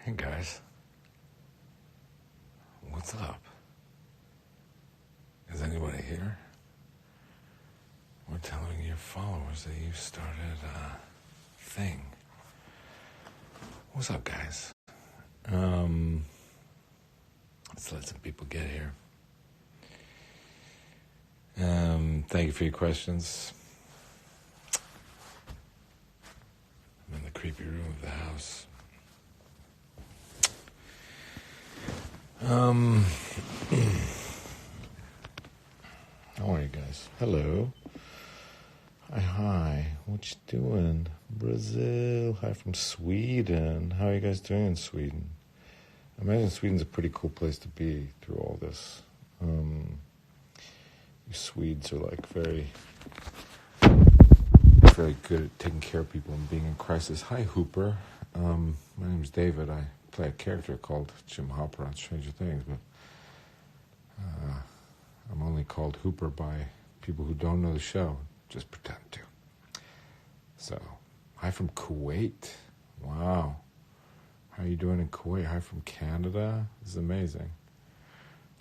Hey guys, what's up? Is anybody here? We're telling your followers that you started a thing. What's up, guys? Let's let some people get here. Thank you for your questions. I'm in the creepy room of the house. How are you guys? Hello. Hi. What you doing? Brazil. Hi from Sweden. How are you guys doing in Sweden? I imagine Sweden's a pretty cool place to be through all this. You Swedes are like very good at taking care of people and being in crisis. Hi, Hooper. My name's David. I play a character called Jim Hopper on Stranger Things, but I'm only called Hooper by people who don't know the show. Just pretend to. So, hi from Kuwait. Wow. How are you doing in Kuwait? Hi from Canada. This is amazing.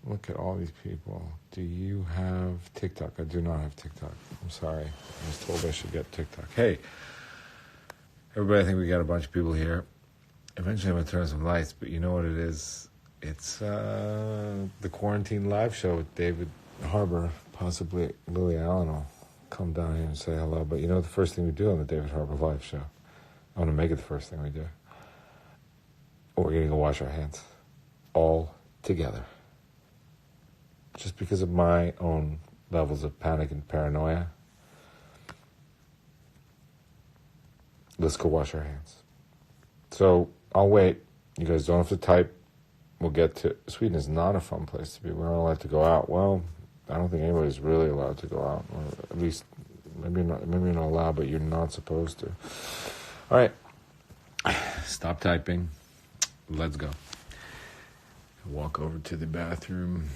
Look at all these people. Do you have TikTok? I do not have TikTok. I'm sorry. I was told I should get TikTok. Hey, everybody, I think we got a bunch of people here. Eventually I'm going to turn on some lights, but you know what it is? It's the Quarantine Live Show with David Harbour. Possibly Lily Allen will come down here and say hello. But you know the first thing we do on the David Harbour Live Show? I want to make it the first thing we do. We're going to go wash our hands. All together. Just because of my own levels of panic and paranoia. Let's go wash our hands. So, I'll wait. You guys don't have to type. We'll get to... Sweden is not a fun place to be. We're not allowed to go out. Well, I don't think anybody's really allowed to go out. Or at least, maybe you're not allowed, but you're not supposed to. All right. Stop typing. Let's go. Walk over to the bathroom.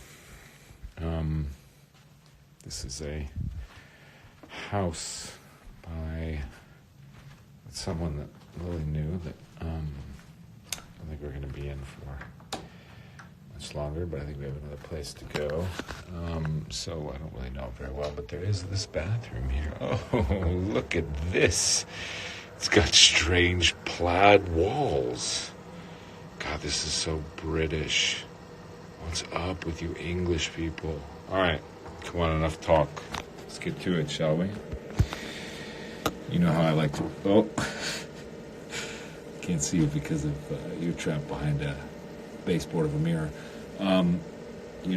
This is a house by someone that Lily knew that I don't think we're going to be in for much longer, but I think we have another place to go. So I don't really know very well, but there is this bathroom here. Oh, look at this. It's got strange plaid walls. God, this is so British. What's up with you English people? All right, come on, enough talk. Let's get to it, shall we? You know how I like to... Oh, can't see you because of you're trapped behind a baseboard of a mirror. You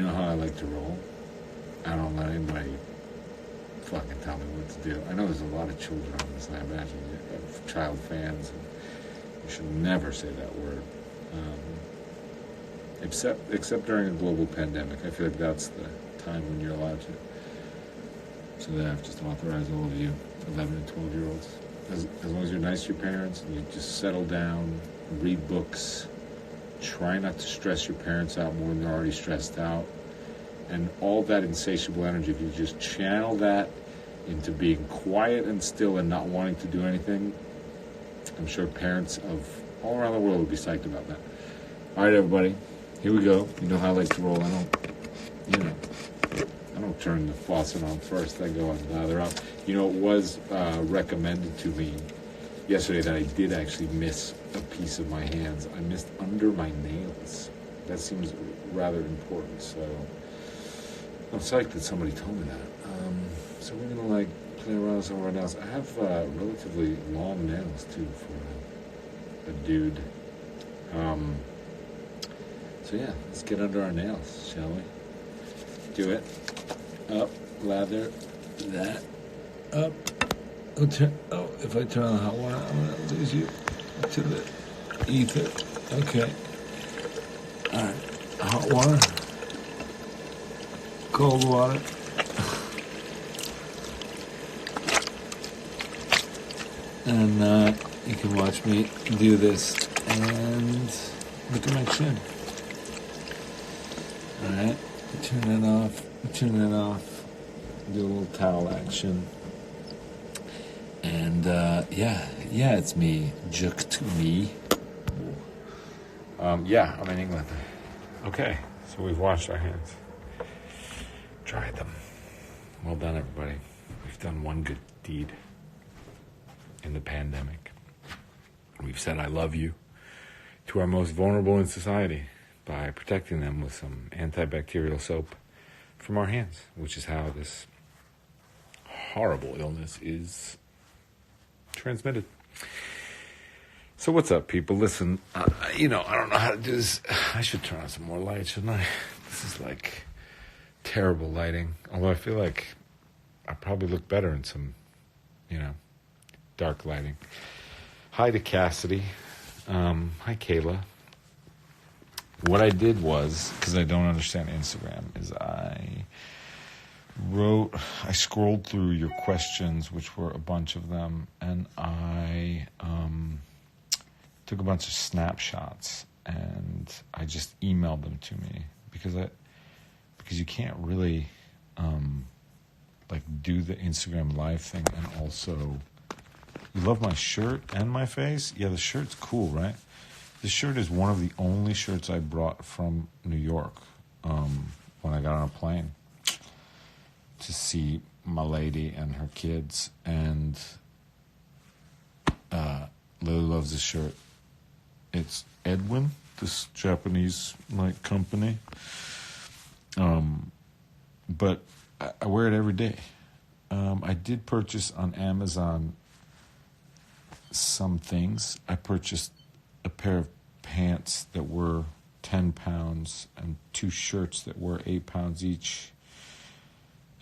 know how I like to roll? I don't let anybody fucking tell me what to do. I know there's a lot of children on this, and I imagine you have child fans. And you should never say that word. Except during a global pandemic. I feel like that's the time when you're allowed to. So that I've just authorized all of you 11 and 12-year-olds. As long as you're nice to your parents and you just settle down, read books, try not to stress your parents out more than they're already stressed out, and all that insatiable energy, if you just channel that into being quiet and still and not wanting to do anything, I'm sure parents of all around the world would be psyched about that. All right, everybody, here we go. You know how I like to roll. I don't turn the faucet on first. I go and lather up. You know, it was recommended to me yesterday that I did actually miss a piece of my hands. I missed under my nails. That seems rather important, so I'm psyched that somebody told me that. So we're going to, play around with some of our nails. I have relatively long nails, too, for a dude. So yeah, let's get under our nails, shall we? Do it. Up, lather that. Up. If I turn on the hot water, I'm going to lose you to the ether. Okay. All right. Hot water. Cold water. And you can watch me do this and look at my chin. All right. Turn it off. Do a little towel action. And, yeah, it's me. Jucked me. Yeah, I'm in England. Okay, so we've washed our hands. Dried them. Well done, everybody. We've done one good deed in the pandemic. We've said I love you to our most vulnerable in society by protecting them with some antibacterial soap from our hands, which is how this horrible illness is transmitted. So what's up, people? Listen, I don't know how to do this. I should turn on some more light, shouldn't I? This is like terrible lighting. Although I feel like I probably look better in some, dark lighting. Hi to Cassidy. Hi, Kayla. What I did was, because I don't understand Instagram, is I scrolled through your questions, which were a bunch of them, and I took a bunch of snapshots, and I just emailed them to me, because you can't really do the Instagram live thing and also... You love my shirt and my face? Yeah, the shirt's cool, right? This shirt is one of the only shirts I brought from New York when I got on a plane to see my lady and her kids. And Lily loves this shirt. It's Edwin, this Japanese company. But I wear it every day. I did purchase on Amazon some things. I purchased a pair of pants that were 10 pounds and 2 shirts that were 8 pounds each.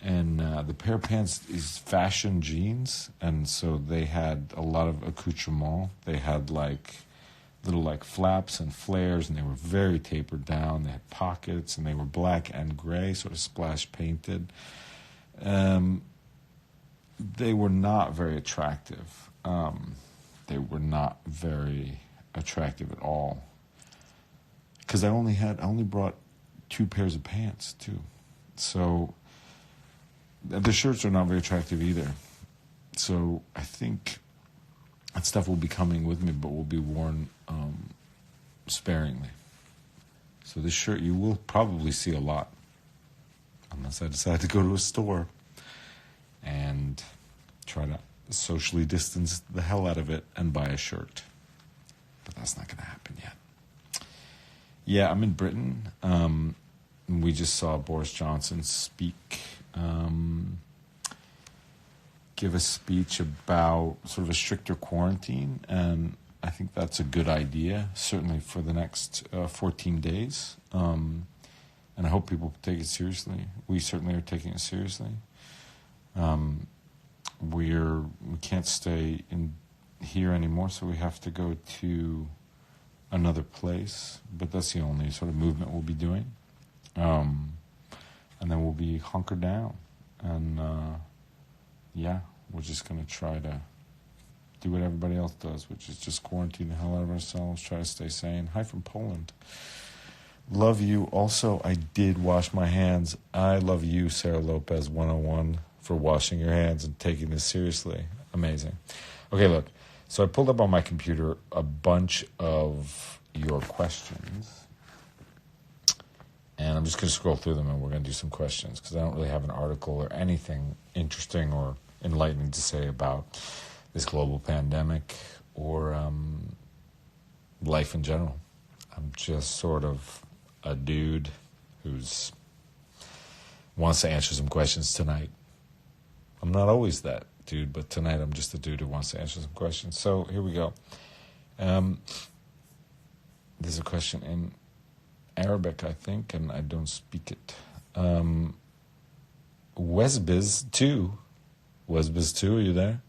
And the pair of pants is fashion jeans, and so they had a lot of accoutrement. They had little flaps and flares, and they were very tapered down. They had pockets, and they were black and gray, sort of splash painted. They were not very attractive. They were not very attractive at all. Because I only brought 2 pairs of pants too. So the shirts are not very attractive either. So I think that stuff will be coming with me, but will be worn sparingly. So this shirt you will probably see a lot, unless I decide to go to a store and try to socially distance the hell out of it and buy a shirt. But that's not going to happen yet. Yeah, I'm in Britain. We just saw Boris Johnson give a speech about sort of a stricter quarantine, and I think that's a good idea, certainly for the next 14 days. And I hope people take it seriously. We certainly are taking it seriously. We can't stay in here anymore, so we have to go to another place. But that's the only sort of movement we'll be doing. And then we'll be hunkered down. And, we're just going to try to do what everybody else does, which is just quarantine the hell out of ourselves, try to stay sane. Hi from Poland. Love you. Also, I did wash my hands. I love you, Sarah Lopez 101, for washing your hands and taking this seriously. Amazing. Okay, look. So I pulled up on my computer a bunch of your questions. And I'm just going to scroll through them, and we're going to do some questions, because I don't really have an article or anything interesting or enlightening to say about this global pandemic or life in general. I'm just sort of a dude who's wants to answer some questions tonight. I'm not always that dude, but tonight I'm just a dude who wants to answer some questions. So here we go. There's a question in Arabic, I think, and I don't speak it. Wesbiz2, are you there?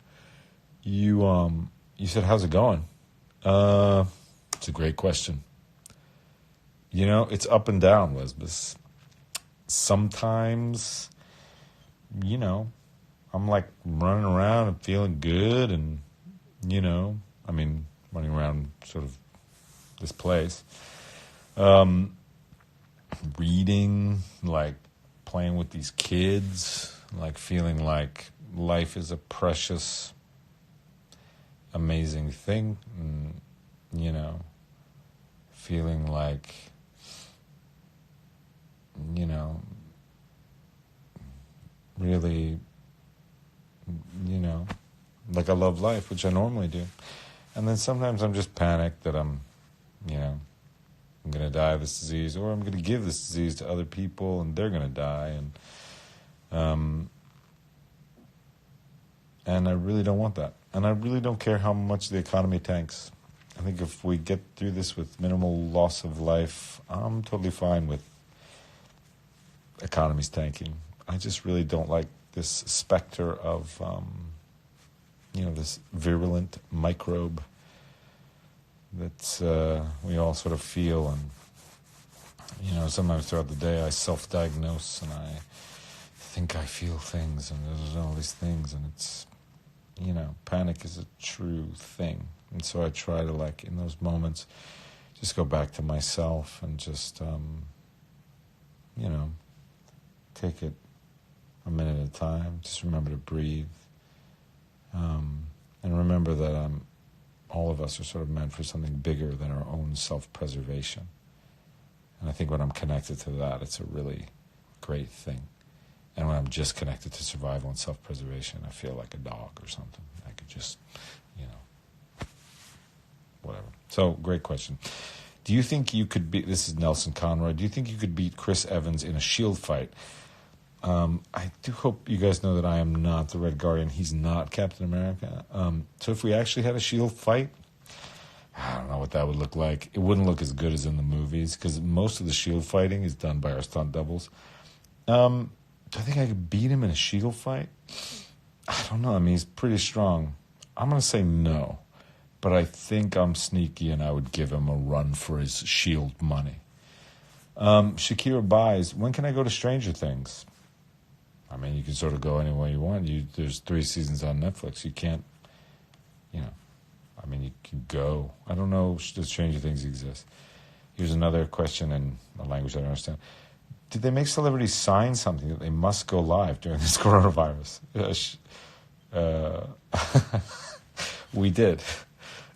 You said, how's it going? It's a great question. It's up and down, Wesbiz. Sometimes, I'm running around and feeling good and, running around sort of this place. Reading, playing with these kids, feeling like life is a precious, amazing thing, and, feeling like, really, like I love life, which I normally do. And then sometimes I'm just panicked that I'm going to die of this disease, or I'm going to give this disease to other people and they're going to die. And I really don't want that. And I really don't care how much the economy tanks. I think if we get through this with minimal loss of life, I'm totally fine with economies tanking. I just really don't like this specter of, this virulent microbe that we all sort of feel. And, sometimes throughout the day I self-diagnose and I think I feel things and there's all these things, and it's, panic is a true thing. And so I try to, in those moments, just go back to myself and just, take it a minute at a time. Just remember to breathe. And remember that all of us are sort of meant for something bigger than our own self-preservation. And I think when I'm connected to that, it's a really great thing. And when I'm just connected to survival and self-preservation, I feel like a dog or something. I could just, whatever. So, great question. Do you think you could beat, this is Nelson Conroy, do you think you could beat Chris Evans in a Shield fight? I do hope you guys know that I am not the Red Guardian. He's not Captain America. So if we actually had a Shield fight, I don't know what that would look like. It wouldn't look as good as in the movies, because most of the Shield fighting is done by our stunt doubles. Do I think I could beat him in a Shield fight? I don't know. I mean, he's pretty strong. I'm going to say no. But I think I'm sneaky and I would give him a run for his Shield money. Shakira buys, when can I go to Stranger Things? I mean, you can sort of go anywhere you want. There's 3 seasons on Netflix. You can't, you can go. I don't know if Stranger Things exist. Here's another question in a language I don't understand. Did they make celebrities sign something that they must go live during this coronavirus? We did.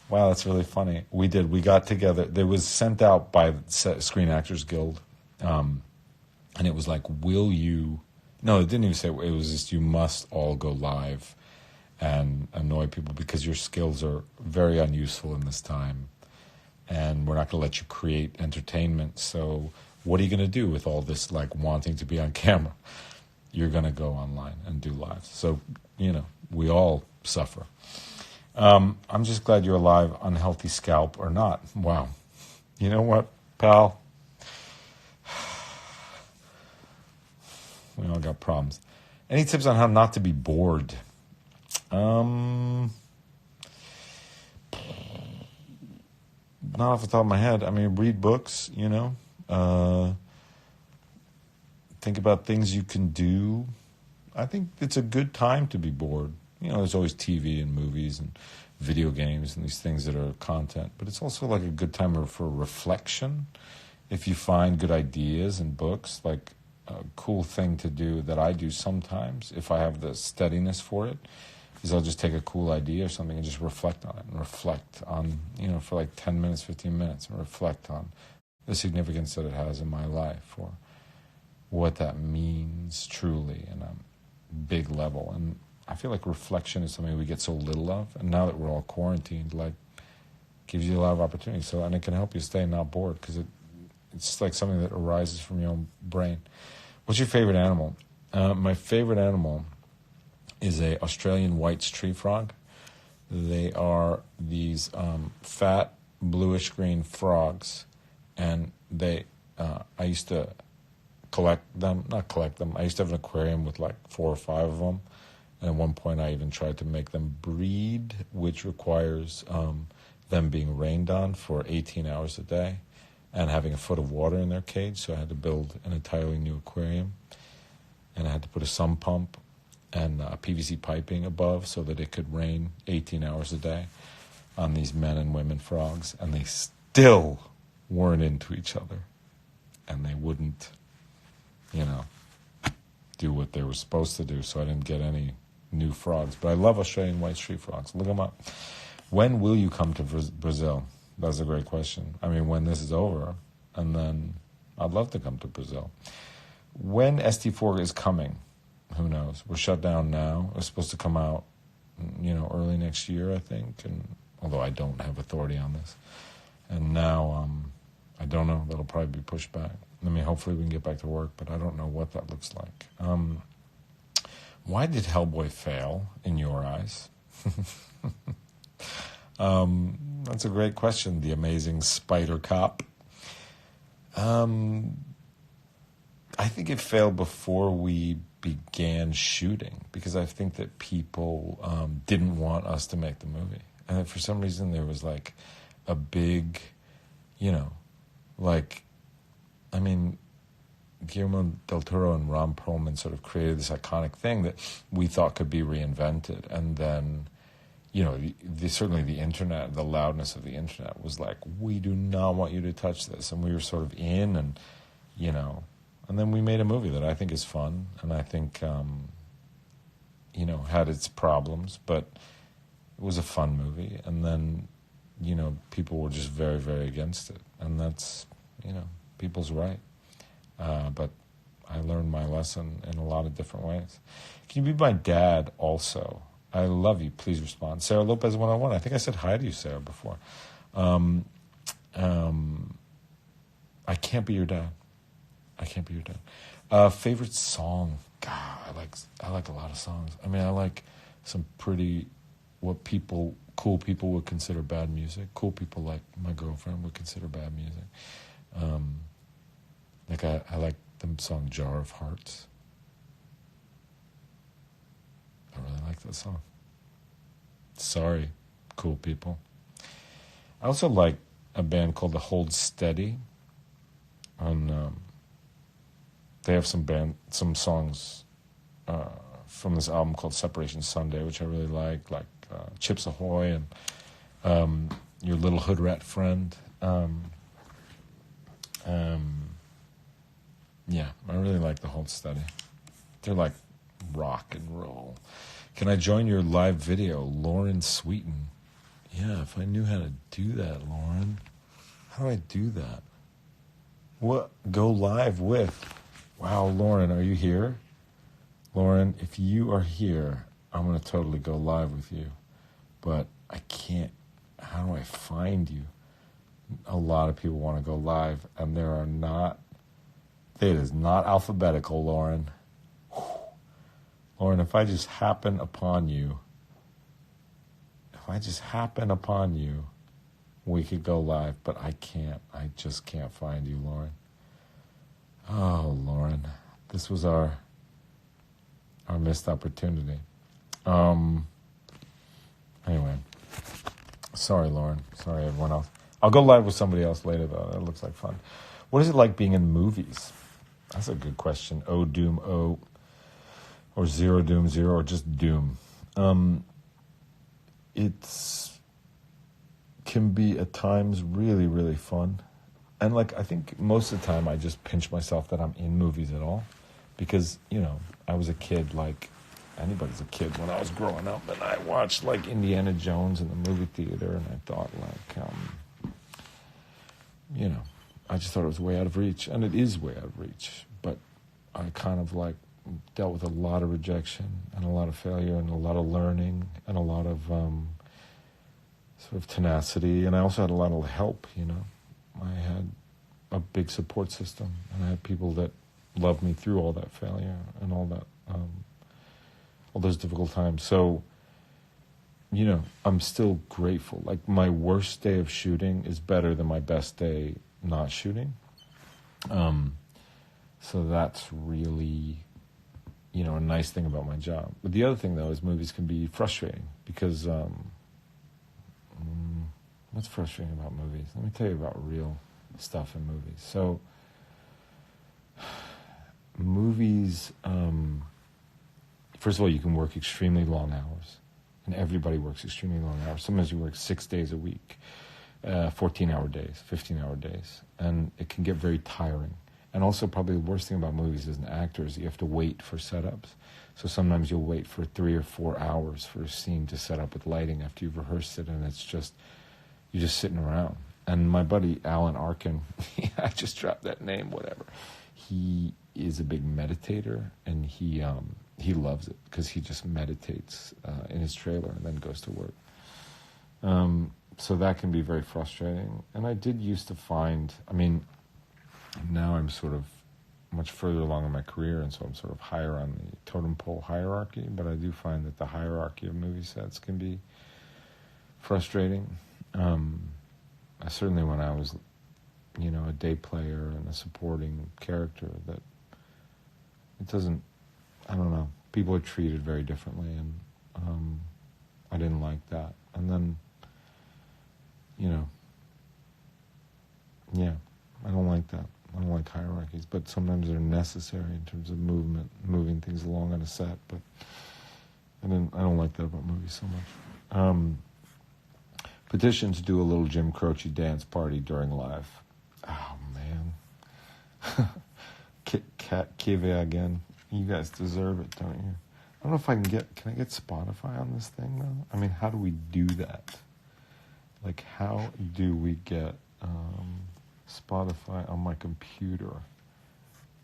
Wow, that's really funny. We did. We got together. It was sent out by the Screen Actors Guild. And it was like, will you... No, it didn't even say... It was just, you must all go live and annoy people because your skills are very unuseful in this time. And we're not going to let you create entertainment. So what are you going to do with all this, wanting to be on camera? You're going to go online and do lives. So, we all suffer. I'm just glad you're alive, unhealthy scalp or not. Wow. You know what, pal? We all got problems. Any tips on how not to be bored? Not off the top of my head. I mean, read books, think about things you can do. I think it's a good time to be bored. There's always TV and movies and video games and these things that are content. But it's also a good time for reflection. If you find good ideas in books, a cool thing to do that I do sometimes, if I have the steadiness for it, is I'll just take a cool idea or something and just reflect on it. And reflect on, for 10 minutes, 15 minutes. And reflect on the significance that it has in my life or what that means truly in a big level. And I feel like reflection is something we get so little of, and now that we're all quarantined, gives you a lot of opportunity. So, and it can help you stay not bored because it's like something that arises from your own brain. What's your favorite animal? My favorite animal is a Australian white tree frog. They are these fat bluish green frogs, and I used to not collect them. I used to have an aquarium with 4 or 5 of them. And at one point, I even tried to make them breed, which requires them being rained on for 18 hours a day and having a foot of water in their cage. So I had to build an entirely new aquarium. And I had to put a sump pump and PVC piping above so that it could rain 18 hours a day on these men and women frogs. And they still weren't into each other. And they wouldn't, do what they were supposed to do. So I didn't get any new frogs. But I love Australian white street frogs. Look them up. When will you come to Brazil? That's a great question. I mean, when this is over, and then I'd love to come to Brazil. When ST4 is coming, who knows? We're shut down now. It's supposed to come out, early next year, I think. And although I don't have authority on this, and now I don't know. That'll probably be pushed back. I mean, hopefully we can get back to work, but I don't know what that looks like. Why did Hellboy fail in your eyes? That's a great question. The amazing Spider Cop. I think it failed before we began shooting because I think that people didn't want us to make the movie. And for some reason there was like a big, Guillermo del Toro and Ron Perlman sort of created this iconic thing that we thought could be reinvented. And then, certainly the internet, the loudness of the internet was like, we do not want you to touch this. And we were sort of in and then we made a movie that I think is fun and I think, had its problems, but it was a fun movie. And then, people were just very, very against it. And that's, people's right. But I learned my lesson in a lot of different ways. Can you be my dad also? I love you. Please respond. Sarah Lopez 101. I think I said hi to you, Sarah, before. I can't be your dad. I can't be your dad. Favorite song? God, I like a lot of songs. I mean, I like some pretty, cool people would consider bad music. Cool people like my girlfriend would consider bad music. I like the song Jar of Hearts. I really like that song. Sorry, cool people. I also like a band called The Hold Steady. They have some songs from this album called Separation Sunday, which I really like Chips Ahoy and Your Little Hood Rat Friend. Yeah, I really like The Hold Steady. They're like rock and roll. Can I join your live video, Lauren Sweeten? Yeah, if I knew how to do that, Lauren. How do I do that? What? Go live with? Wow, Lauren, are you here? Lauren, if you are here, I'm going to totally go live with you. But I can't. How do I find you? A lot of people want to go live, and there are not. It is not alphabetical, Lauren. Whew. Lauren, if I just happen upon you, we could go live, but I can't. I just can't find you, Lauren. Oh, Lauren, this was our missed opportunity. Anyway, sorry, Lauren. Sorry, everyone else. I'll go live with somebody else later, though. That looks like fun. What is it like being in movies? That's a good question. O Doom O, or Zero Doom Zero, or just Doom. It's can be at times really, really fun. And I think most of the time I just pinch myself that I'm in movies at all. Because, I was a kid like anybody's a kid when I was growing up. And I watched Indiana Jones in the movie theater. And I thought I just thought it was way out of reach. And it is way out of reach. But I kind of dealt with a lot of rejection and a lot of failure and a lot of learning and a lot of sort of tenacity. And I also had a lot of help, I had a big support system, and I had people that loved me through all that failure and all that, all those difficult times. So, I'm still grateful. My worst day of shooting is better than my best day not shooting. So that's really, a nice thing about my job. But the other thing, though, is movies can be frustrating because, what's frustrating about movies? Let me tell you about real stuff in movies. So, movies, first of all, you can work extremely long hours. And everybody works extremely long hours. Sometimes you work 6 days a week, 14-hour days, 15-hour days. And it can get very tiring. And also probably the worst thing about movies as an actor is you have to wait for setups. So sometimes you'll wait for 3 or 4 hours for a scene to set up with lighting after you've rehearsed it, and it's just, you're just sitting around. And my buddy Alan Arkin, I just dropped that name, whatever. He is a big meditator, and he loves it because he just meditates in his trailer and then goes to work. So that can be very frustrating. And I did used to find, I mean, now I'm sort of much further along in my career, and so I'm sort of higher on the totem pole hierarchy, but I do find that the hierarchy of movie sets can be frustrating. Certainly when I was, a day player and a supporting character, that it doesn't, I don't know, people are treated very differently, and I didn't like that. And then, I don't like that. I don't like hierarchies, but sometimes they're necessary in terms of moving things along on a set. But I don't like that about movies so much. Petition to do a little Jim Croce dance party during live. Oh man, Kive again. You guys deserve it, don't you? I don't know if I can I get Spotify on this thing though? I mean, how do we do that? Like, how do we get Spotify on my computer?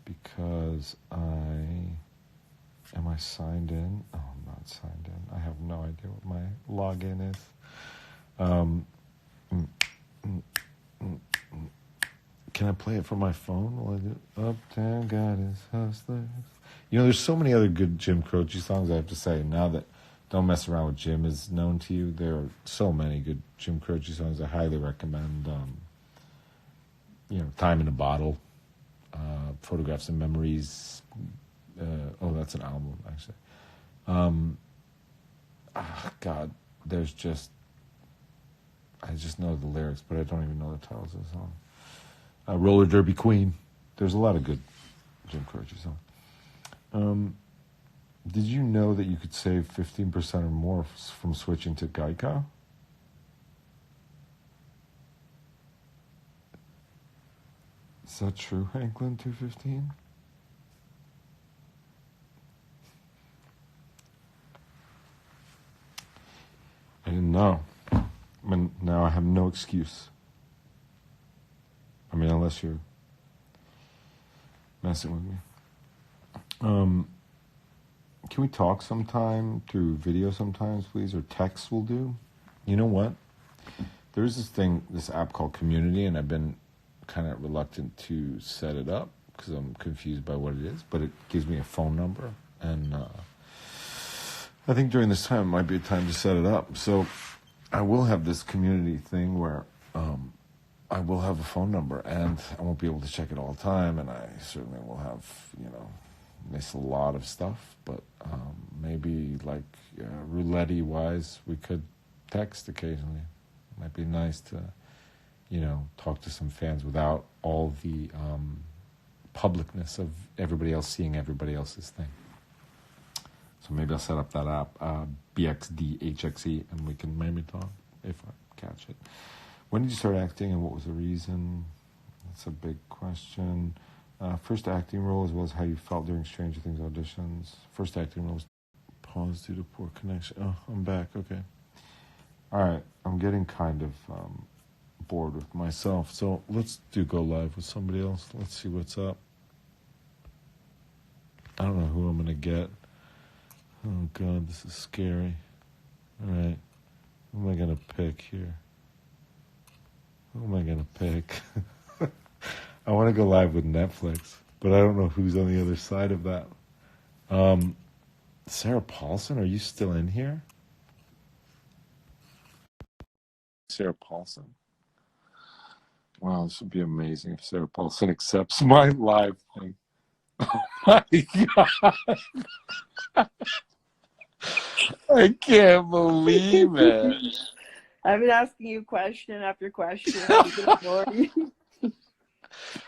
Because am I signed in? Oh, I'm not signed in. I have no idea what my login is. Can I play it from my phone? Will I do Uptown God is Hustlers? There's so many other good Jim Croce songs, I have to say. Now that Don't Mess Around with Jim is known to you, there are so many good Jim Croce songs I highly recommend. Time in a Bottle, Photographs and Memories. That's an album, actually. God, I just know the lyrics, but I don't even know the titles of the song. Roller Derby Queen. There's a lot of good Jim Croce songs. Did you know that you could save 15% or more from switching to Geico? Is that true, Hanklin 215? I didn't know. I mean, now I have no excuse. I mean, unless you're messing with me. Can we talk sometime through video sometimes, please? Or text will do. You know what? There's this app called Community, and I've been kind of reluctant to set it up because I'm confused by what it is, but it gives me a phone number, and I think during this time it might be a time to set it up. So I will have this Community thing where I will have a phone number, and I won't be able to check it all the time, and I certainly will have, miss a lot of stuff, but maybe like roulette-wise, we could text occasionally. It might be nice to, talk to some fans without all the publicness of everybody else seeing everybody else's thing. So maybe I'll set up that app, BXDHXE, and we can maybe talk if I catch it. When did you start acting, and what was the reason? That's a big question. First acting role, as well as how you felt during Stranger Things auditions. First acting role was pause due to poor connection. Oh, I'm back. Okay. All right. I'm getting kind of bored with myself, so let's go live with somebody else. Let's see what's up. I don't know who I'm going to get. Oh, God, this is scary. All right. Who am I going to pick here? Who am I going to pick? I want to go live with Netflix, but I don't know who's on the other side of that. Sarah Paulson, are you still in here? Sarah Paulson. Wow, this would be amazing if Sarah Paulson accepts my live thing. Oh my God. I can't believe it. I've been asking you question after question.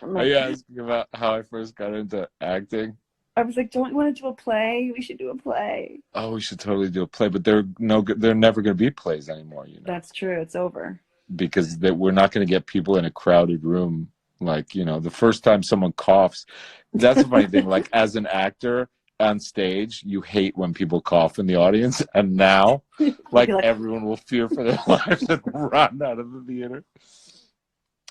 Are you asking about how I first got into acting? I was like, don't you want to do a play? We should do a play. Oh, we should totally do a play, but they're never going to be plays anymore, That's true. It's over. Because we're not going to get people in a crowded room. Like, the first time someone coughs, that's the funny thing. Like, as an actor on stage, you hate when people cough in the audience, and now, like everyone will fear for their lives and run out of the theater.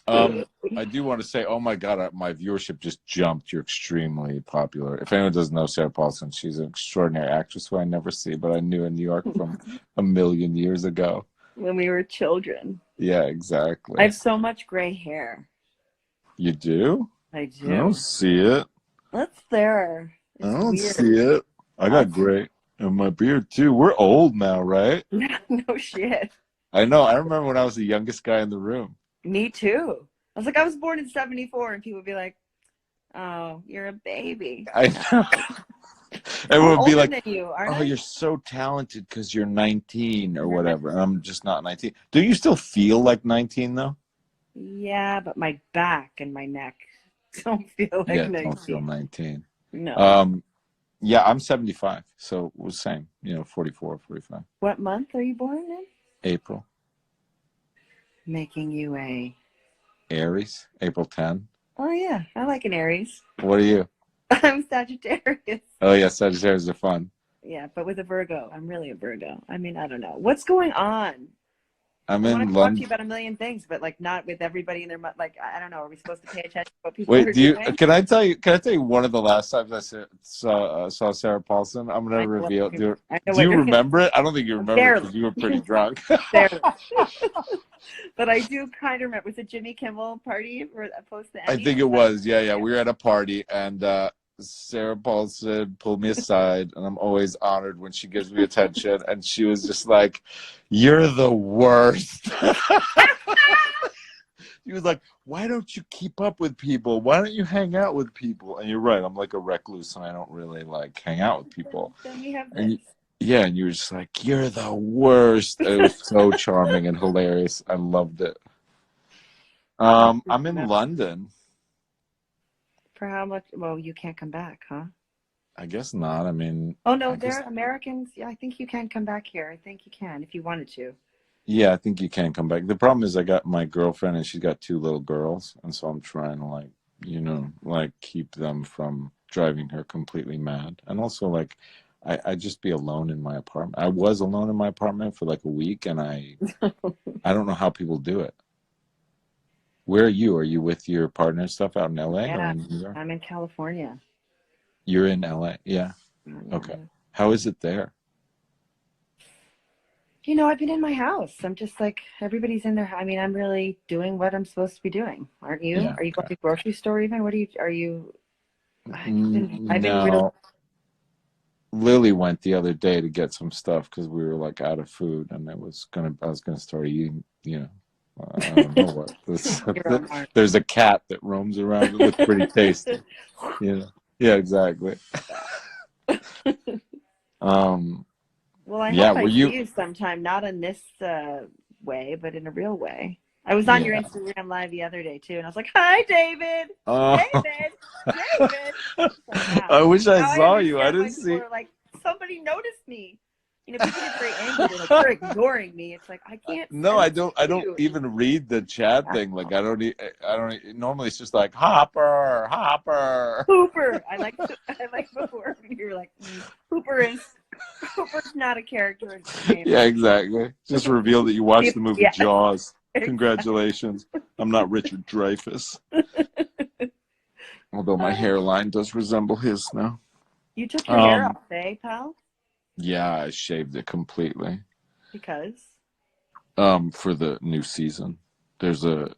I do want to say, oh my God, my viewership just jumped. You're extremely popular. If anyone doesn't know Sarah Paulson, she's an extraordinary actress who I never see, but I knew in New York from a million years ago. When we were children. Yeah, I exactly. have so much gray hair. You do? I I don't do. see it. What's there? I It's don't weird. see it. I got That's gray in my beard too. We're old now, right? no shit. I know. I remember when I was the youngest guy in the room. Me too. I was like, I was born in 74, and people would be like, "Oh, you're a baby." I know. Everyone I'm would be older like, than you, aren't "Oh, I? you're so talented because you're 19 or whatever." And I'm just not 19. Do you still feel like 19 though? Yeah, but my back and my neck don't feel like Yeah, don't feel 19. 19. No. Yeah, I'm 75, so it was same. 44, 45. What month are you born in? April. Making you a. Aries, April 10. Oh yeah, I like an Aries. What are you? I'm Sagittarius. Oh yeah, Sagittarius are fun. Yeah, but with a Virgo. I'm really a Virgo. I mean, I don't know. What's going on? I'm I want in to talk to you London. about a million things, but like not with everybody in their like I don't know. Are we supposed to pay attention to what people Wait, are doing? can I tell you? Can I tell you one of the last times saw Sarah Paulson? I'm I gonna know what reveal. you're, I know Do what you you're remember it? I don't think you remember it barely, because you were pretty drunk. barely. But I do kind of remember. Was it Jimmy Kimmel party for post the I Emmys? think it was. Yeah. We were at a party, and Sarah Paulson pulled me aside, and I'm always honored when she gives me attention. And she was just like, "You're the worst." He was like, "Why don't you keep up with people? Why don't you hang out with people?" And you're right. I'm like a recluse, and I don't really like hang out with people. Then we have And this. yeah, and you were just like, "You're the worst." It was so charming and hilarious. I loved it. I'm in London. For how much? Well, you can't come back, huh? I guess not. I mean, Oh no, I guess they're Americans. Yeah, I think you can come back here. I think you can if you wanted to. yeah, I think you can come back. The problem is I got my girlfriend and she's got two little girls, and so I'm trying to like keep them from driving her completely mad. And also like I just be alone in my apartment. I was alone in my apartment for like a week and I don't know how people do it. Where are you? Are you with your partner and stuff out in LA or Yeah, in New York? I'm in California. You're in LA. Yeah. Okay. Yeah. How is it there? You know, I've been in my house. I'm just like everybody's in their. I mean, I'm really doing what I'm supposed to be doing. Aren't you? Yeah. Are you going to the grocery store even? What are you? Are you? I've been real. No. Lily went the other day to get some stuff because we were like out of food, and I was gonna start eating. I don't know what. You're on Mars. There's a cat that roams around. It looks pretty tasty. Yeah, exactly. Well, I Yeah. hope I Were you? see you sometime, not in this way, but in a real way. I was on your Yeah. Instagram live the other day too, and I was like, "Hi, David, Oh. David." Like, wow. I wish I Now saw you. I understand why didn't people see. are like, somebody noticed me. You know, people get very angry. They're like, "You're ignoring me." It's like I can't. No, I don't. I don't you. even read the chat thing. Like I don't. I don't. Normally, it's just like Hopper, Hopper. Hooper. I like before you were like, Hooper's not a character in the game. Yeah, exactly. Just reveal that you watched the movie Yeah. Jaws. Congratulations. I'm not Richard Dreyfuss. Although my hairline does resemble his now. You took your hair off, eh, pal? Yeah, I shaved it completely. Because? For the new season. There's a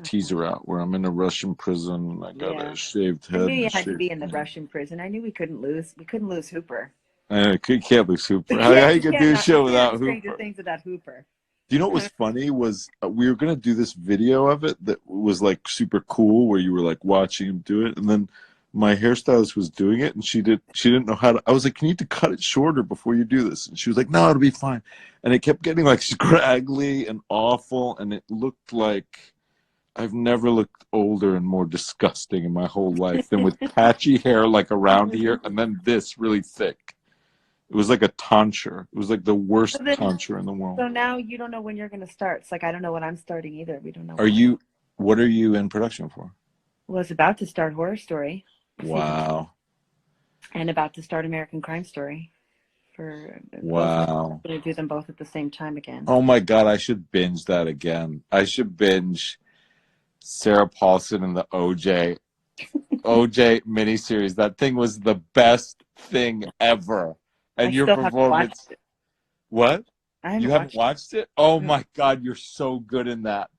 teaser out where I'm in a Russian prison and I got a shaved head. I knew you had to be in the Russian prison. I knew we couldn't lose Hooper. You can't lose Hooper. How you can do a show without Hooper? Things without Hooper. Do you know what was funny was we were gonna do this video of it that was like super cool where you were like watching him do it, and then my hairstylist was doing it and she didn't know how to. I was like, "You need to cut it shorter before you do this," and she was like, "No, it'll be fine." And it kept getting like scraggly and awful, and it looked like I've never looked older and more disgusting in my whole life than with patchy hair like around here and then this really thick. It was like a tonsure. It was like the worst tonsure in the world. So now you don't know when you're going to start. It's like I don't know when I'm starting either. We don't know. What are you in production for? Well, it's about to start Horror Story. Wow. And about to start American Crime Story. Wow. I'm going to do them both at the same time again. Oh my God, I should binge that again. I should binge Sarah Paulson and the OJ miniseries. That thing was the best thing ever. I And your still haven't watched performance. it. What? I You haven't haven't watched watched it? Oh it. my God, you're so good in that.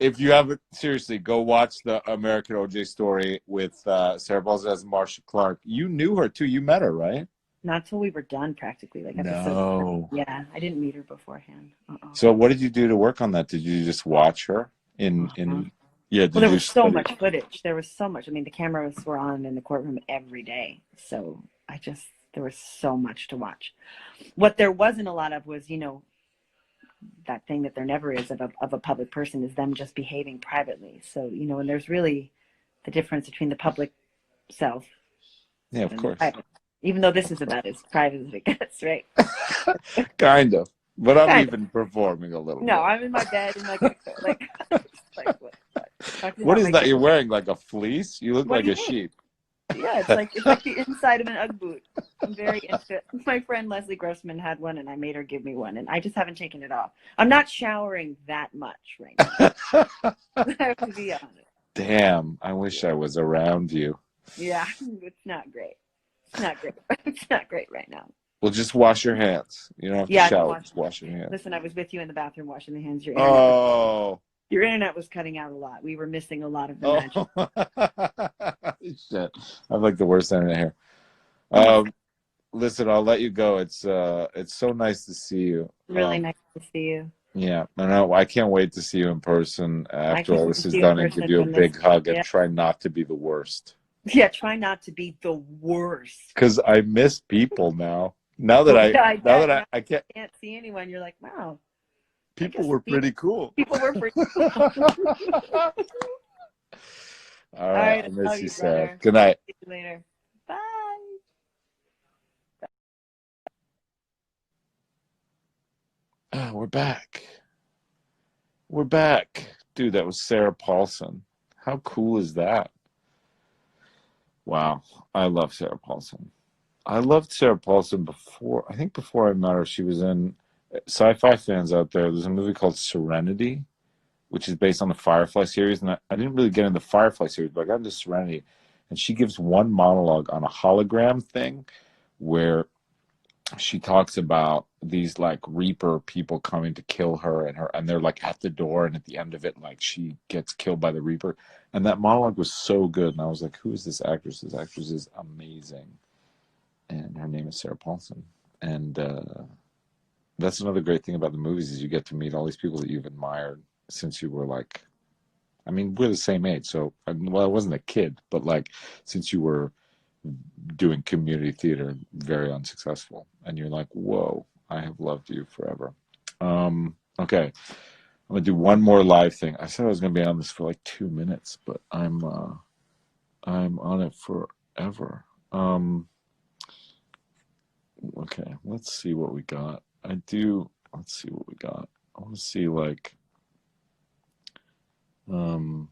If you haven't, seriously, go watch the American OJ story with Sarah Paulson as Marsha Clark. You knew her too. You met her, right? Not till we were done, practically, like episode. No. Yeah, I didn't meet her beforehand. So what did you do to work on that? Did you just watch her Uh-huh. yeah, Well, did there you was so study? much footage. There was so much. I mean, the cameras were on in the courtroom every day. So there was so much to watch. What there wasn't a lot of was, that thing that there never is of a public person is them just behaving privately. So, and there's really the difference between the public self Yeah, of and the course. private. Even though this is about as private as it gets, right? Kind of. But I'm Kind of. even performing a little No, bit. I'm in my bed and like what? Talking What about is my that you're kids. wearing? Like a fleece? You look What like do you a mean? sheep. Yeah, it's like the inside of an UGG boot. I'm very into it. My friend Leslie Grossman had one, and I made her give me one, and I just haven't taken it off. I'm not showering that much right now. I have to be honest. Damn, I wish I was around you. Yeah, it's not great. It's not great. It's not great right now. Well, just wash your hands. You don't have to Yeah, I've been shower. washing. Just wash your hands. Listen, I was with you in the bathroom washing the hands. Oh. Your internet was cutting out a lot. We were missing a lot of the Oh. magic. Shit. I'm like the worst internet here. Oh, Listen, I'll let you go. It's so nice to see you. really nice to see you. Yeah, I can't wait to see you in person I after can't all wait this to is see you in done and person give you a when this. big hug and Yeah, try not to be the worst. yeah. Try not to be the worst. Because I miss people now. Yeah, I Now bet. that Now I can't. you can't see anyone. You're like, wow. I People guess were pretty cool. people were pretty. All All right, right, I I miss love you, you, Sarah. brother. Good night. See you later. Bye. Oh, we're back. We're back. Dude, that was Sarah Paulson. How cool is that? Wow. I love Sarah Paulson. I loved Sarah Paulson I think before I met her, she was in sci-fi fans out there. There's a movie called Serenity, which is based on the Firefly series. And I didn't really get into the Firefly series, but I got into Serenity. And she gives one monologue on a hologram thing where she talks about these like Reaper people coming to kill her and they're like at the door, and at the end of it like she gets killed by the Reaper. And that monologue was so good, and I was like, who is this actress? This actress is amazing. And her name is Sarah Paulson. And that's another great thing about the movies is you get to meet all these people that you've admired since you were like, I mean, we're the same age, so well, I wasn't a kid, but like since you were doing community theater, very unsuccessful, and you're like, whoa, I have loved you forever. Okay, I'm gonna do one more live thing. I said I was gonna be on this for like 2 minutes, but I'm on it forever. Okay, let's see what we got. Let's see what we got. I want to see like, um,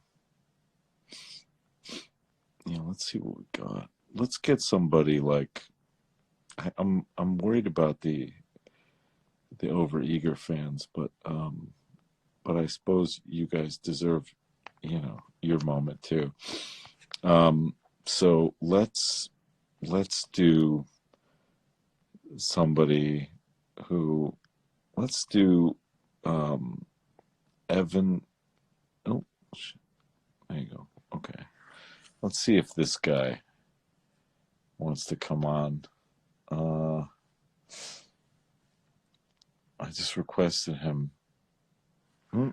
yeah, let's see what we got. Let's get somebody like, I'm worried about the overeager fans, but I suppose you guys deserve, your moment too. So let's do somebody who let's do um Evan. Oh, there you go. Okay, let's see if this guy wants to come on. I just requested him. I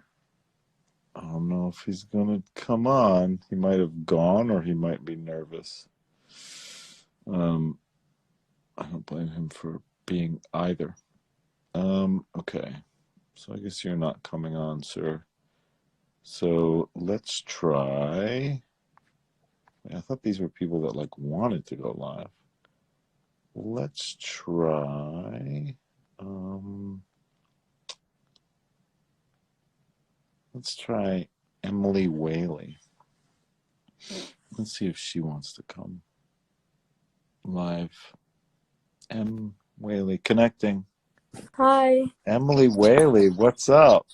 don't know if he's gonna come on. He might have gone, or he might be nervous. I don't blame him for being either. Okay. So I guess you're not coming on, sir. So let's try. I thought these were people that like wanted to go live. Let's try. Let's try Emily Whaley. Let's see if she wants to come live. Whaley connecting. Hi. Emily Whaley, what's up?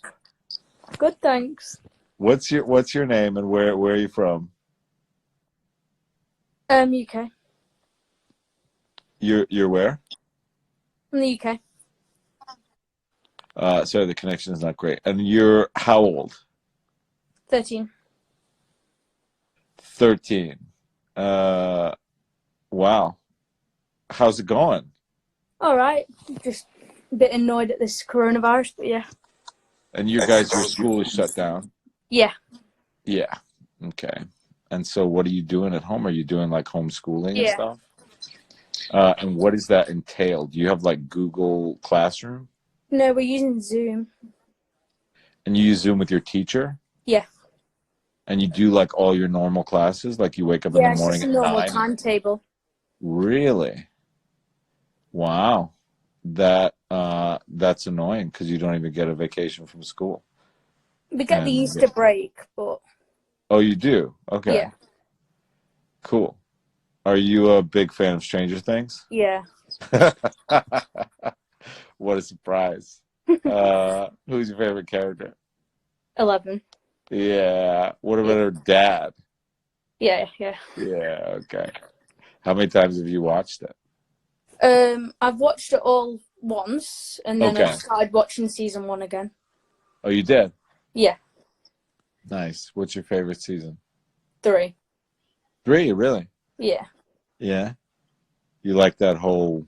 Good, thanks. What's your name and where are you from? UK. You're where? From the UK. Sorry, the connection is not great. And you're how old? 13. 13. Wow. How's it going? All right. Just a bit annoyed at this coronavirus, but yeah. And your school is shut down? Yeah. Yeah. Okay. And so what are you doing at home? Are you doing like homeschooling and Yeah. stuff? And what does that entail? Do you have like Google Classroom? No, we're using Zoom. And you use Zoom with your teacher? Yeah. And you do like all your normal classes? Like you wake up in the Yeah, it's morning just a at normal 9? timetable. Really? Wow. That's annoying because you don't even get a vacation from school. We get the And Easter break, but oh, you do? Okay. yeah. Cool. Are you a big fan of Stranger Things? Yeah. What a surprise. Who's your favorite character? 11. Yeah. What about Yeah. her dad? Yeah. Yeah, okay. How many times have you watched it? I've watched it all once, and then Okay. I started watching season 1 again. Oh, you did? Yeah. Nice. What's your favorite season? 3. 3, really? Yeah. Yeah. You like that whole,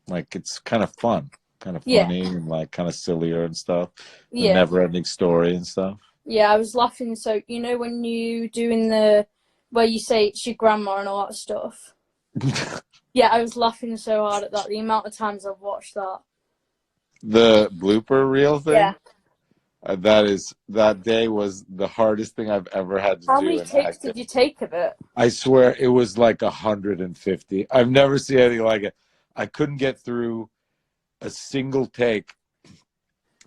like, it's kind of fun, kind of Yeah. funny, and like kind of sillier and stuff. The Yeah. never-ending story and stuff. Yeah, I was laughing. So, you know, when you doing where you say it's your grandma and all that stuff. Yeah, I was laughing so hard at that. The amount of times I've watched that. The blooper reel thing? Yeah. That day was the hardest thing I've ever had to How do many in takes acting. did you take of it? I swear it was like 150. I've never seen anything like it. I couldn't get through a single take,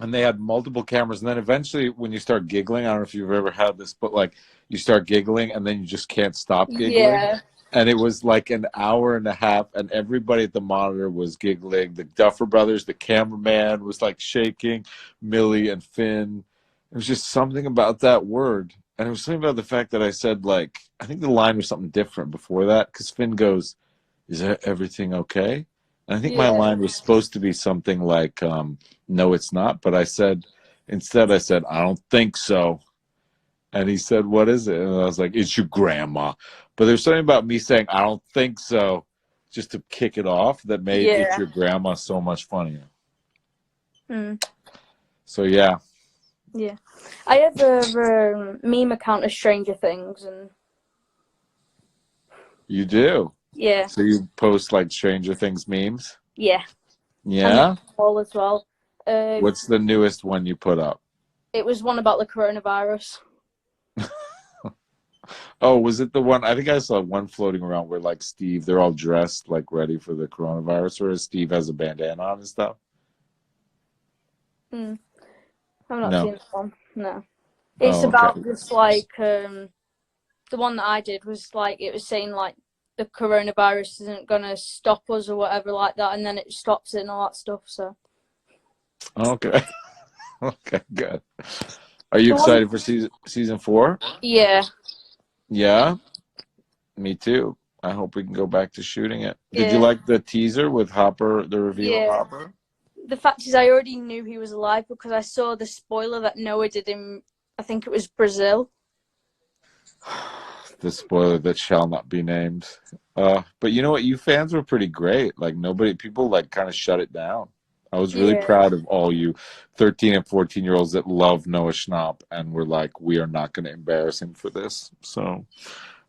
and they had multiple cameras. And then eventually, when you start giggling, I don't know if you've ever had this, but like you start giggling, and then you just can't stop giggling. Yeah. And it was like an hour and a half, and everybody at the monitor was giggling. The Duffer Brothers, the cameraman was like shaking, Millie and Finn. It was just something about that word. And it was something about the fact that I said, like, I think the line was something different before that, because Finn goes, "Is everything okay?" And I think my Yeah. line was supposed to be something like, "No, it's not." But instead I said, "I don't think so." And he said, "What is it?" And I was like, "It's your grandma." But there's something about me saying, "I don't think so," just to kick it off, that made "It's Yeah. your grandma" so much funnier. Mm. So, yeah. Yeah. I have a meme account of Stranger Things, and You do? yeah. So you post, like, Stranger Things memes? Yeah. Yeah? And all as well. What's the newest one you put up? It was one about the coronavirus. Oh, was it the one? I think I saw one floating around where, like, Steve, they're all dressed, like, ready for the coronavirus, or Steve has a bandana on and stuff? Mm. I've not No. seen that one. No. It's Oh, okay. about just like the one that I did was like it was saying like the coronavirus isn't gonna stop us or whatever like that, and then it stops it and all that stuff. So Okay. Okay, good. Are you the one, excited for season 4? yeah, Yeah, me too. I hope we can go back to shooting it. Did you yeah, like the teaser with Hopper, the reveal of yeah. Hopper? The fact is, I already knew he was alive because I saw the spoiler that Noah did in, I think it was Brazil. The spoiler that shall not be named. But you know what? You fans were pretty great. Like people like kind of shut it down. I was really Yeah, proud of all you 13 and 14-year-olds that love Noah Schnapp and were like, we are not going to embarrass him for this. So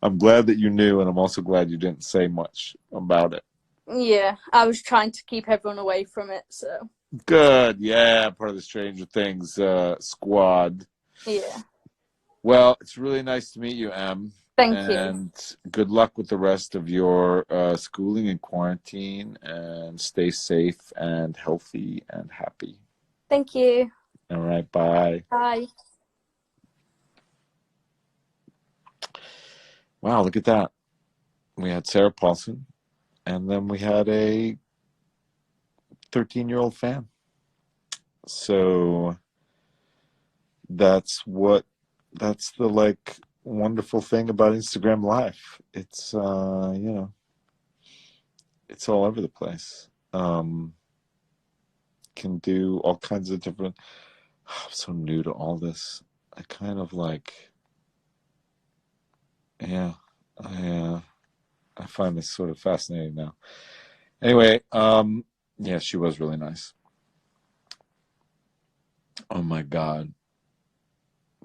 I'm glad that you knew, and I'm also glad you didn't say much about it. yeah. I was trying to keep everyone away from it. So Good. Yeah, part of the Stranger Things squad. yeah. Well, it's really nice to meet you, Em. Thank you. And good luck with the rest of your schooling and quarantine, and stay safe and healthy and happy. Thank you. All right, bye. Bye. Wow, look at that. We had Sarah Paulson, and then we had a 13-year-old fan. So that's what that's the like wonderful thing about Instagram Live. It's it's all over the place. Can do all kinds of different. I'm so new to all this. I kind of like, yeah, I find this sort of fascinating now. Anyway, yeah, she was really nice. Oh my God.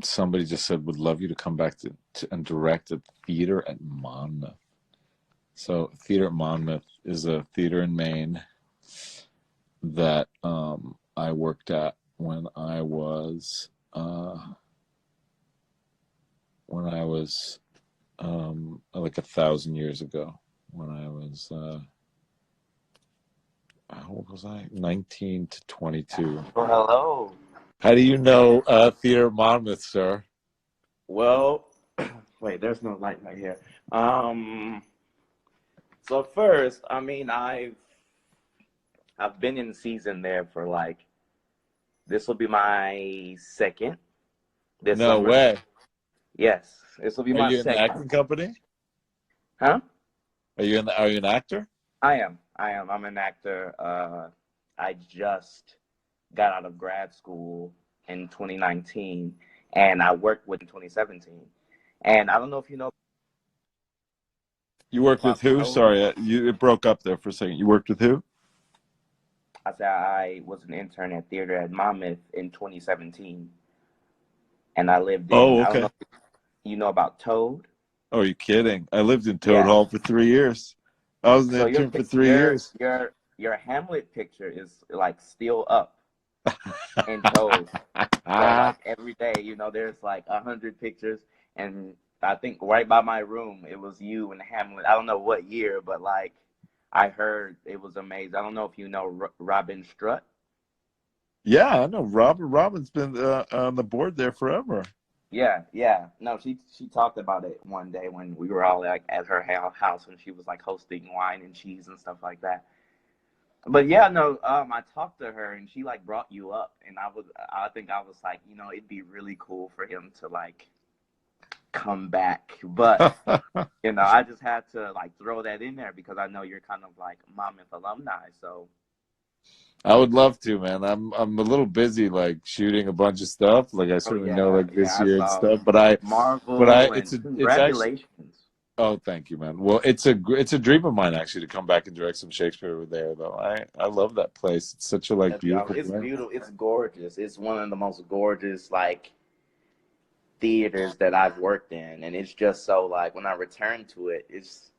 Somebody just said would love you to come back to and direct a theater at Monmouth. So theater at Monmouth is a theater in Maine that I worked at when I was like 1,000 years ago, when I was how old was I? 19 to 22. Well, hello. How do you know Theater Monmouth, sir? Well, wait, there's no light right here. Um, so first, I mean, I've been in season there for like this will be my second this No summer. way. Yes, this will be Are my you in the second. acting company? Huh? Are you an actor? I am. I'm an actor. I just got out of grad school in 2019, and I worked with in 2017. And I don't know if you know You worked with about who? Toad. Sorry, it broke up there for a second. You worked with who? I said I was an intern at Theater at Monmouth in 2017, and I lived in. Oh, I don't know okay. if you know about Toad. Oh, you're kidding. I lived in Toad Yeah. Hall for 3 years. I was an So intern for 3 years. your Hamlet picture is like still up in Toad. So like every day, there's like 100 pictures, and I think right by my room it was you and Hamlet. I don't know what year, but like I heard it was amazing. I don't know if you know Robin Strutt. Yeah, I know. Robin's been on the board there forever. Yeah, yeah. No, she talked about it one day when we were all like at her house when she was like hosting wine and cheese and stuff like that. But yeah, no, I talked to her and she like brought you up, and I think I was like, it'd be really cool for him to like come back, but I just had to like throw that in there because I know you're kind of like Monmouth alumni, so. I would love to, man. I'm a little busy, like shooting a bunch of stuff. Like I Oh certainly know, yeah, like yeah, this I year and saw stuff. But I, Marvel, and it's actually. congratulations. Oh, thank you, man. Well, it's a dream of mine actually to come back and direct some Shakespeare over there, though. I love that place. It's such a like beautiful It's place. beautiful. It's gorgeous. It's one of the most gorgeous like theaters that I've worked in, and it's just so like when I return to it, it's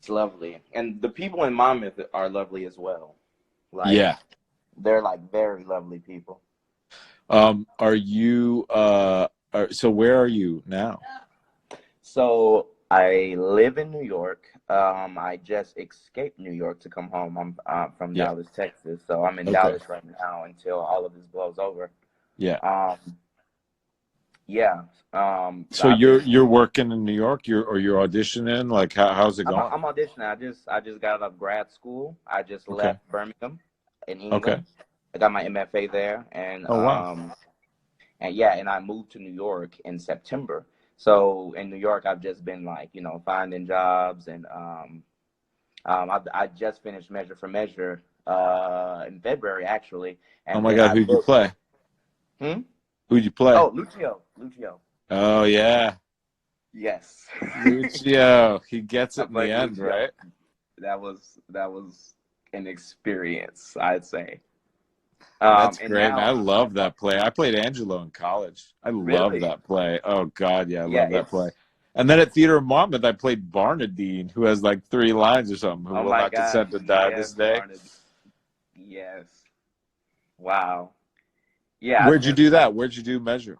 lovely, and the people in Monmouth are lovely as well. Like Yeah. they're like very lovely people. Are you so where are you now? So I live in New York. I just escaped New York to come home. I'm from Yeah. Dallas, Texas, so I'm in Okay. Dallas right now until all of this blows over. Yeah. Um, yeah. So I've you're working in New York, you're auditioning, like how's it going? I'm auditioning. I just got out of grad school. I just Okay. left Birmingham in Okay. England. I got my MFA there, Oh wow. and yeah, and I moved to New York in September. So in New York, I've just been like, finding jobs, and I just finished Measure for Measure in February actually, Oh and my then God, I who'd you booked. play? Hmm? Who'd you play? Oh, Lucio. Oh yeah. Yes. Lucio. He gets I it in the played end, Lucio. right? That was an experience, I'd say. That's And great, man. now I love that play. I played Angelo in college. I love really, that play. Oh God, yeah, I yeah, love that play. And then at Theater of Monmouth, I played Barnardine, who has like 3 lines or something, who oh will my not gosh, consent to die this yes, day. Barnaby, yes, wow, yeah. I Where'd you just do that? Where'd you do Measure?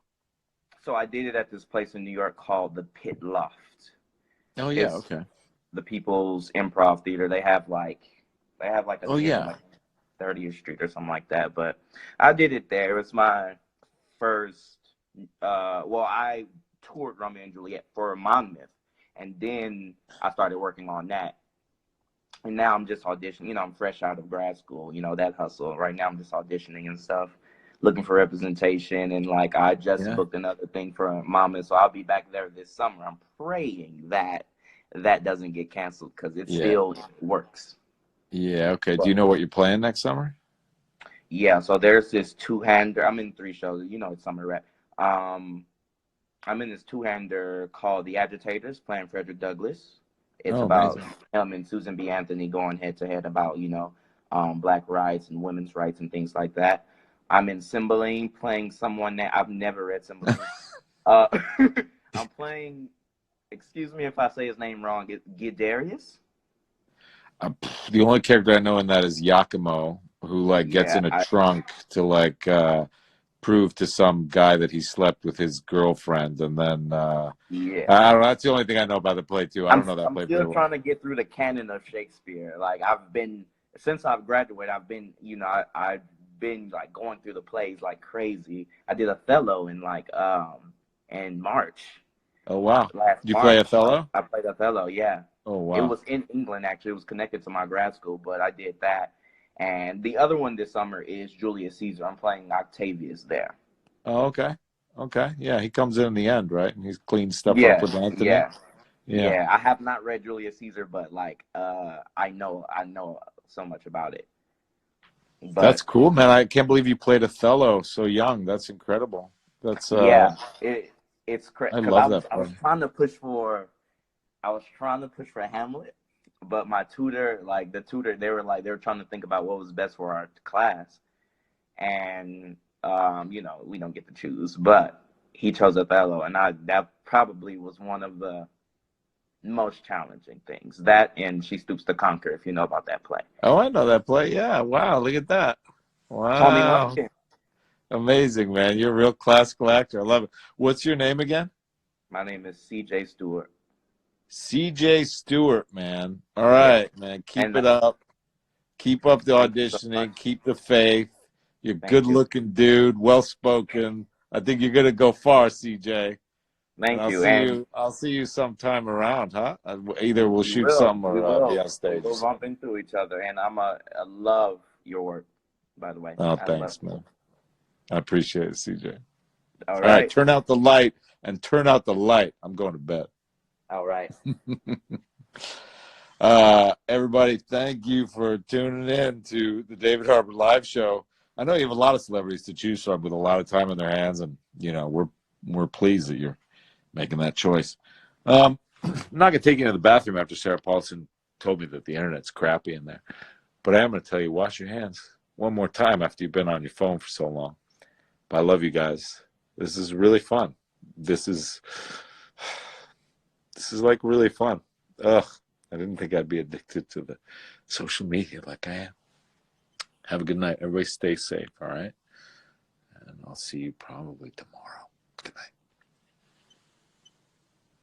so I did it at this place in New York called the Pit Loft. Oh yeah, It's okay. the People's Improv Theater. They have like a Oh theater yeah. like 30th Street or something like that. But I did it there. It was my first. Well, I toured Romeo and Juliet for Monmouth, and then I started working on that. And now I'm just auditioning. I'm fresh out of grad school. That hustle. Right now I'm just auditioning and stuff. looking for representation, and like I just Yeah. booked another thing for Mama, so I'll be back there this summer. I'm praying that that doesn't get canceled because it Yeah. still works. Yeah. Okay. Do But you know what you're playing next summer? yeah, so there's this two-hander. I'm in 3 shows. You know, it's summer rap. I'm in this two-hander called The Agitators, playing Frederick Douglass. It's Oh, about amazing. him and Susan B. Anthony going head-to-head about, black rights and women's rights and things like that. I'm in Cymbeline, playing someone that I've never read Cymbeline. Uh, I'm playing, excuse me if I say his name wrong, Gidarius? The only character I know in that is Yakimo, who like gets Yeah, in a trunk to like prove to some guy that he slept with his girlfriend, and then yeah. I don't know. That's the only thing I know about the play too. I don't know that I'm play still pretty well. trying to get through the canon of Shakespeare. Like I've been since I've graduated, I've been I've been like going through the plays like crazy. I did Othello in March. Oh wow! Last Did you play March. Othello? I played Othello, yeah. Oh It wow! was in England actually. It was connected to my grad school, but I did that. And the other one this summer is Julius Caesar. I'm playing Octavius there. Oh okay, okay. Yeah, he comes in the end, right? And he's cleaned stuff up Yeah, with Anthony. yeah. Yeah, Yeah, I have not read Julius Caesar, but like I know so much about it. that's But cool, man. I can't believe you played Othello so young. That's incredible. That's yeah, it's I because love that I was play. trying to push for Hamlet, but my tutor, like the tutor, they were trying to think about what was best for our class, and we don't get to choose, but he chose Othello, and that probably was one of the most challenging things. That and She Stoops to Conquer, if you know about that play. Oh, I know that play. Yeah. Wow. Look at that. Call me Wow. Luncheon. Amazing, man. You're a real classical actor. I love it. What's your name again? My name is C.J. Stewart. CJ Stewart, man. All Yeah, right, man. Keep and it up. Keep up the thank you so auditioning. much. Keep the faith. You're a good Thank you. looking dude, well spoken. I think you're gonna go far, CJ. And Thank you. And I'll see you sometime around, huh? Either we'll we shoot will. some We or be will. on stage or We'll bump something. into each other. And I love your work, by the way. Oh, I love thanks, it. man. I appreciate it, CJ. All All right, right. turn out the light and turn out the light. I'm going to bed. All right. Everybody, thank you for tuning in to the David Harbour Live Show. I know you have a lot of celebrities to choose from with a lot of time in their hands, and we're pleased that you're making that choice. I'm not gonna take you to the bathroom after Sarah Paulson told me that the internet's crappy in there, but I am gonna tell you, wash your hands one more time after you've been on your phone for so long. But I love you guys. This is really fun. This is like really fun. Ugh. I didn't think I'd be addicted to the social media like I am. Have a good night. Everybody stay safe, all right? And I'll see you probably tomorrow. Good night.